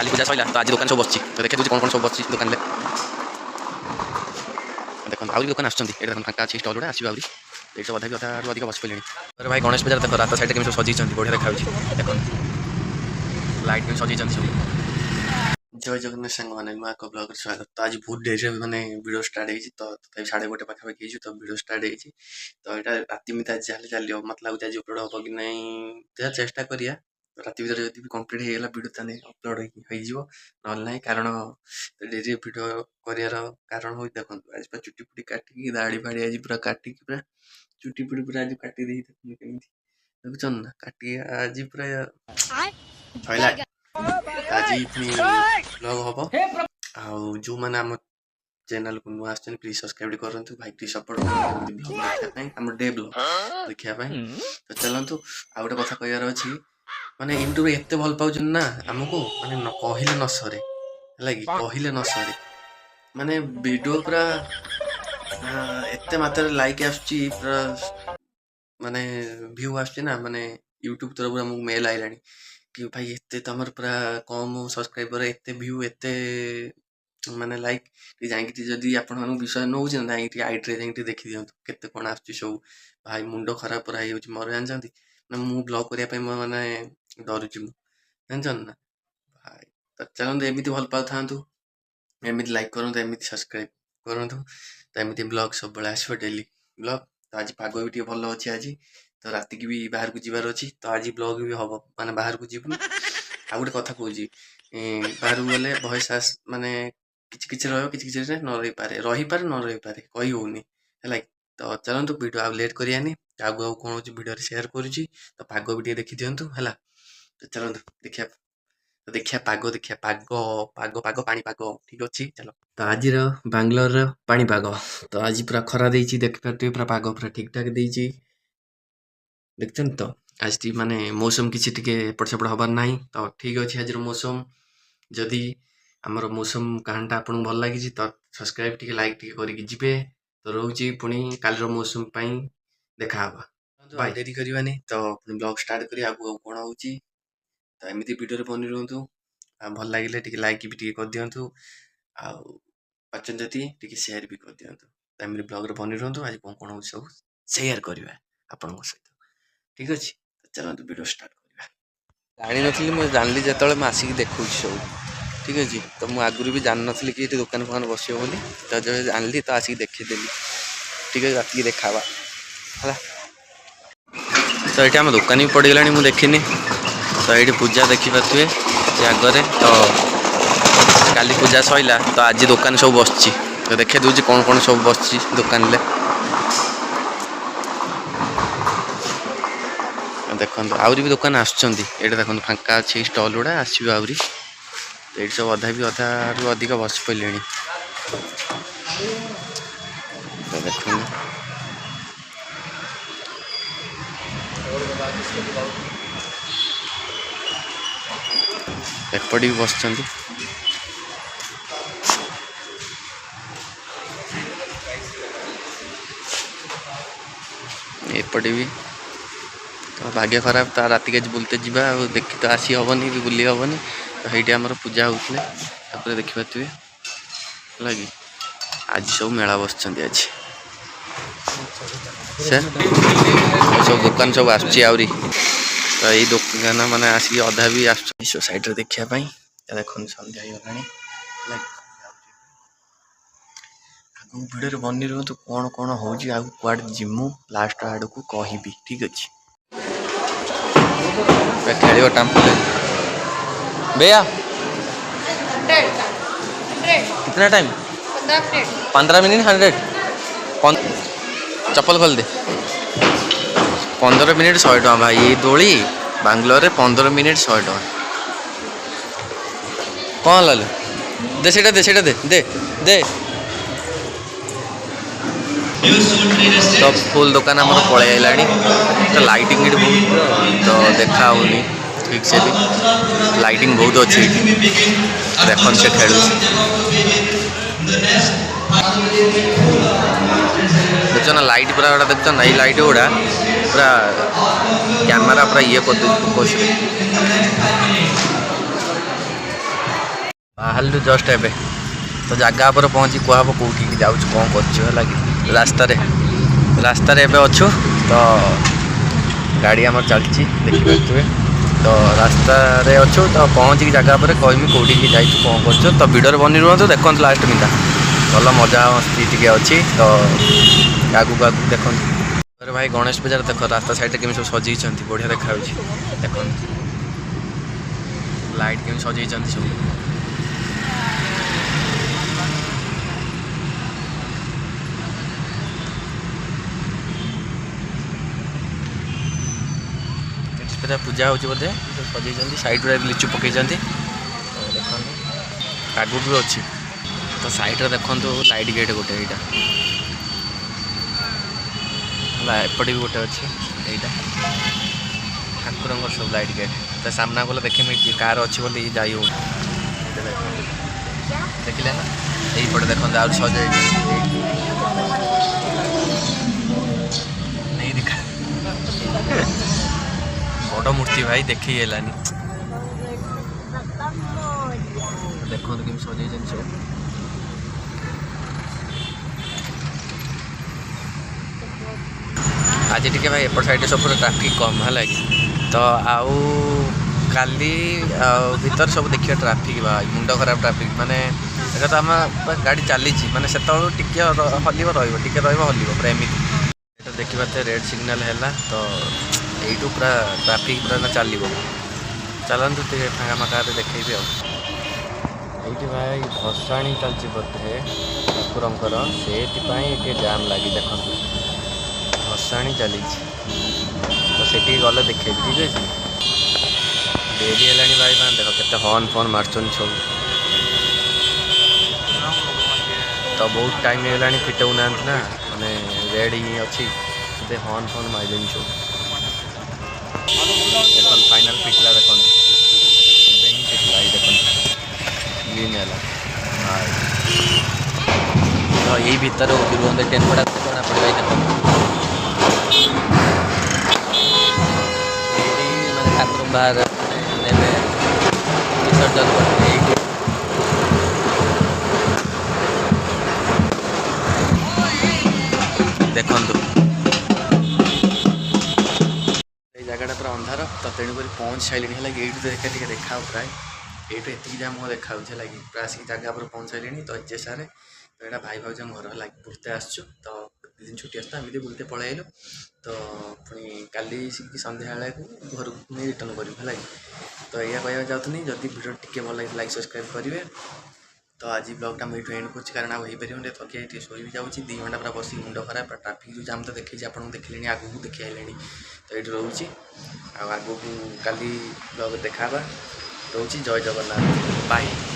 काली पूजा सैला तो आज दुकान सब बस देखे दूसरी कौन सब बस दुकान में देखो आउरी दुकान आसुँच ये फाँका अच्छी स्टल गुड़ा आसो आउरी ये सब अधा भी अधा अधिक बस पड़े अरे भाई गणेश पूजा देख रात साइड केमी सब सजाई बढ़िया देखा देख लाइट भी सजाई सब जय जगन्नाथ सांग मैंने नुआ एक ब्लॉग स्वागत तो आज बहुत डेरी मैंने वीडियो स्टार्ट होती तो तथापि 1:30 पाखापाखि तो वीडियो स्टार्ट होती तो यहाँ राति मिता जहाँ चलो मत लगे आज अपलोड हम कि नहीं जहाँ चेष्टा करिया राति भर जब भी कम्प्लीट होगा वीडियो ताने अपलोड हो ना कारण डेरी वीडियो कर कारण हो देखो आज पूरा चुटी फुटी काटिकी दाढ़ी फाड़ी आज पूरा काटिकी पूरा चुटी फुटी पूरा आज काटी देखते देखुन ना काटी आज पूरा सैला आज ब्लॉग हम आउ जो मैंने आम चैनल को नुआ आसछन प्लीज सब्सक्राइब करूँ भाई प्लीज सपोर्ट ब्लॉग देखा आम डे ब्लॉग देखापी तो चलतु आ गोटे कथा कहार अच्छी माने यूट्यूब एत भल पाँच ना आमको माने कहले न सरे है कहले न सरे माने वीडियो पूरा एत मात्रा लाइक आसुची पूरा माने व्यू आसुची ना माने यूट्यूब तरफ आमको मेल आइलानी कि भाई एत तुम पूरा कम सब्सक्राइबर एत व्यू एत माने लाइक जाकि जदि आपण विश्वास नौ ना आईटी जाकि देखी दिखाँ केते कौन आसुची सब भाई मुंड खराब पूरा हो मोर जानते ना मु ब्लॉग करने मैंने डरुची जान ना भाई तो चलते एमती भल पाऊ था एमती लाइक करूँ एमती सब्सक्राइब करूँ तो एमती ब्लॉग सब आसो डेली ब्लॉग तो आज पाग भी भल अच्छे आज तो राति की भी बाहर को जीवार अच्छी तो आज ब्लॉग भी हम माने बाहर को जीवन आ गोटे कथा कौच बाहर को गले भयस आस माने किसी रही न रही पारे न रही पारे कही होनी है तो चलते वीडियो आ लेट करानी आगु कौन हो वीडियो शेयर करुँची तो पाग भी देखी दिंतु है तो चलते देखिए तो देखिए पाग देखिए पाग पाग पाग पाग ठीक अच्छे चलो तो आज बांग्लोर पाग तो आज पूरा खरा देती देख पारे पूरा पाग पूरा ठीक ठाक देती देखते तो आज टी माने मौसम किसी टिके एपट सेपट हबार ना तो ठीक अच्छे आज मौसम जदि आमर मौसम कहानीटा आपको भल लगी तो सब्सक्राइब टी लाइक टी करके तो रोचे पुणी काल मौसम देखा बाय डेरी करवानी तो ब्लॉग स्टार्ट करी आगु कौन हो तो एमती वीडियो बनी रुहतु भल लगे टी लाइक भी कर दिंतु आचन जति टी शेयर भी कर दिंतु तो एमती ब्लॉग बनी रुहतु आज कौन कौन हो सब शेयर करवा आपण सहित ठीक अच्छे चलते वीडियो स्टार्ट करवा जानी नी मुझे जानली जो आसिक देखुची सब ठीक अच्छे तो मुझे आगुरी भी जान नी कि दुकान फुकान बस बोली तो जब जानली तो आसिक देखीदेली ठीक है रात देखा है तो ये आम दुकान भी पड़गला मुझे देखनी तो ये पूजा देखिपे आगे तो काली पूजा सैला तो आज दुकान सब बस तो देखे दूसरी कौन कौन सब बस दुकान ले देखो आउरी भी दुकान आसुँच ये देखो फाँका अच्छे स्टल गुड़ा आसो आउरी तो ये सब अधा भी अधा अधिक बस पड़े तो देखो एपटे भी बस एपटे भी तो भाग्य खराब तो रात के बुलते जा देखी तो आसी हेनी भी बुली हेनी तो ये आमर पूजा होते देखिपे लगे आज सब मेला बस आज सर सब दुकान सब आसरी तो ये दुकान मैंने आसिक अधा भी आस साइड देखापी देख सन्ध्या होगा वीडियो बनी रुहतु कौन कौन हो कौड़ जिमु लास्ट आड़ को कहि ठीक अच्छे खेल टाम्पल भैया कितना टाइम 15 मिनट 100 चप्पल खोल दे 15 मिनट 100 टका भाई ये दोली बांग्लोर 15 मिनट 100 टका कौन लाल दे सेटा दे सेटा दे दे दे तो फुल दुकान आम पलि आइलानी तो लाइटिंग बहुत तो देखा होनी ठीक से भी लाइटिंग बहुत अच्छी देख से खेल देख ना लाइट पूरा गोटा देख ना ये लाइट गुड़ा पूरा कैमेरा पूरा ये कर फोकस ବାହାରିଲୁ ଜଷ୍ଟ ଏବେ ତ ଜାଗା ଉପରେ ପହଞ୍ଚି କୁହାହବ କେଉଁଠିକି ଯାଉଛୁ କ'ଣ କରୁଛୁ ହେଲା କି ରାସ୍ତାରେ ଏବେ ଅଛୁ ତ ଗାଡ଼ି ଆମର ଚାଲିଛି ଦେଖିପାରୁଥିବେ ତ ରାସ୍ତାରେ ଅଛୁ ତ ପହଞ୍ଚିକି ଜାଗା ଉପରେ କହିବି କେଉଁଠିକି ଯାଇଛୁ କ'ଣ କରୁଛୁ ତ ଭିଡ଼ିଓରେ ବନି ରୁହନ୍ତୁ ଦେଖନ୍ତୁ ଲାଷ୍ଟ ମିଟା ଭଲ ମଜା ମସ୍ତି ଟିକେ ଅଛି ତ ଆଗକୁ ଦେଖନ୍ତୁ ଭାଇ ଗଣେଶ ପୂଜାରେ ଦେଖ ରାସ୍ତା ସାଇଡ଼ରେ କେମିତି ସବୁ ସଜେଇଛନ୍ତି ବଢ଼ିଆ ଦେଖାଯାଉଛି ଦେଖନ୍ତୁ ଲାଇଟ୍ କେମିତି ସଜେଇଛନ୍ତି ସବୁ ପୂଜା ହେଉଛି ବୋଧେ ସଜେଇଛନ୍ତି ସାଇଡ଼୍ରେ ଲିଚୁ ପକେଇଛନ୍ତି ଦେଖନ୍ତୁ ଆଗକୁ ବି ଅଛି ତ ସାଇଡ଼୍ରେ ଦେଖନ୍ତୁ ଲାଇଟ୍ ଗେଟ୍ ଗୋଟେ ଏଇଟା ହେଲା ଏପଟେ ବି ଗୋଟେ ଅଛି ଏଇଟା ଠାକୁରଙ୍କର ସବୁ ଲାଇଟ୍ ଗେଟ୍ ତା ସାମ୍ନା ଗଲେ ଦେଖିବି କାର୍ ଅଛି ବୋଲି ଯାଇ ହେଉନି ଦେଖିଲେ ନା ଏଇପଟେ ଦେଖନ୍ତୁ ଆହୁରି ସଜେଇଛନ୍ତି ନେଇ ଦେଖା ବଡ଼ ମୂର୍ତ୍ତି ଭାଇ ଦେଖେଇ ହେଲାନି ଦେଖନ୍ତୁ କେମିତି ସଜେଇଛନ୍ତି ସବୁ ଆଜି ଟିକେ ଭାଇ ଏପଟ ସାଇଡ଼ରେ ସବୁ ଟ୍ରାଫିକ୍ କମ୍ ହେଲା କି ତ ଆଉ କାଲି ଆଉ ଭିତରେ ସବୁ ଦେଖିବା ଟ୍ରାଫିକ୍ ଭାଇ ମୁଣ୍ଡ ଖରାପ ଟ୍ରାଫିକ୍ ମାନେ ଏଇଟା ତ ଆମ ଗାଡ଼ି ଚାଲିଛି ମାନେ ସେତେବେଳୁ ଟିକେ ହଲିବ ରହିବ ଟିକେ ରହିବ ହଲିବ ପୁରା ଏମିତି ଏଇଟା ଦେଖିପାରୁଥିବେ ରେଡ଼୍ ସିଗ୍ନାଲ୍ ହେଲା ତ এইটু পুরা ট্রাফিক পুরা চালিব ଚାଲନ୍ତୁ ଟିକେ ଫାଙ୍କା ମାକାରେ ଦେଖେଇବି ଆଉ ଏଇଠି ଭାଇ ଭସାଣି ଚାଲିଛି ବୋଧେ ଠାକୁରଙ୍କର ସେଇଥିପାଇଁ ଟିକେ ଜାମ୍ ଲାଗି ଦେଖନ୍ତୁ ଭସାଣି ଚାଲିଛି ତ ସେଠିକି ଗଲେ ଦେଖେଇବି ଠିକ୍ ଅଛି ଡେରି ହେଲାଣି ଭାଇ ମାନେ ଦେଖ କେତେ ହର୍ନ ଫର୍ନ ମାରୁଛନ୍ତି ସବୁ ତ ବହୁତ ଟାଇମ୍ ହେଇଗଲାଣି ଫିଟଉନାହାନ୍ତି ନା ମାନେ ରେଡ୍ ହିଁ ଅଛି କେତେ ହର୍ନ ଫର୍ନ ମାରିଲେଣି ସବୁ देखो फाइनल फिटला देखो ଏବେ ହିଁ ଫିଟଲା ଏଇ ଦେଖନ୍ତୁ ଗ୍ରୀନ୍ ହେଲା ତ ଏଇ ଭିତରେ ହେଉଛି ରୁହନ୍ତେ ଟେମ୍ପୋଟା ଜଣା ପଡ଼ିବ ଏଇ ଦେଖନ୍ତୁ ଏଇଠି ମାନେ ଠାକୁର ବାହାର ନେବେ ବିସର୍ଜନ କରିବେ ଏଇଠି ଦେଖନ୍ତୁ ଜାଗାଟା ପୁରା ଅନ୍ଧାର ତ ତେଣୁକରି ପହଞ୍ଚି ସାରିଲିଣି ହେଲା କି ଏଇଠୁ ତ ଟିକେ ଦେଖାଉ ପ୍ରାୟ ଏଇଠୁ ଏତିକି ଯାହା ମୁଁ ଦେଖାଉଛି ହେଲା କି ପୁରା ଆସିକି ଜାଗା ଉପରେ ପହଞ୍ଚି ସାରିଲିଣି ତ ଏଚେସାରେ ତ ଏଇଟା ଭାଇ ଭାଉଜଙ୍କ ଘର ହେଲା କି ବୁଲତେ ଆସିଛୁ ତ 2 ଦିନ ଛୁଟି ଆସିଲା ଏମିତି ବୁଲତେ ପଳେଇ ଆଇଲୁ ତ ପୁଣି କାଲି ସନ୍ଧ୍ୟାବେଳକୁ ଘରକୁ ନେଇ ରିଟର୍ଣ୍ଣ କରିବୁ ହେଲା କି ତ ଏଇଆ କହିବାକୁ ଯାଉଥିଲି ଯଦି ଭିଡ଼ିଓ ଟିକେ ଭଲ ଲାଗେ ଲାଇକ୍ ସବସ୍କ୍ରାଇବ୍ କରିବେ ତ ଆଜି ବ୍ଲଗ୍ଟା ମୁଁ ଏଇଠୁ ଏଣ୍ଡ କରୁଛି କାରଣ ଆଉ ହେଇପାରିବନି ଥକି ଟିକେ ଶୋଇ ବି ଯାଉଛି 2 ଘଣ୍ଟା ପୁରା ବସିକି ମୁଣ୍ଡ ଖରାପ ଟ୍ରାଫିକ୍ ଯେଉଁ ଜାମ୍ ତ ଦେଖେଇଛି ଆପଣଙ୍କୁ ଦେଖିଲେଣି ଆଗକୁ ଦେଖି ଆଇଲେଣି ତ ଏଇଠି ରହୁଛି ଆଉ ଆଗକୁ କାଲି ବ୍ଲଗ୍ ଦେଖା ହେବା ରହୁଛି ଜୟ ଜଗନ୍ନାଥ ବାଏ।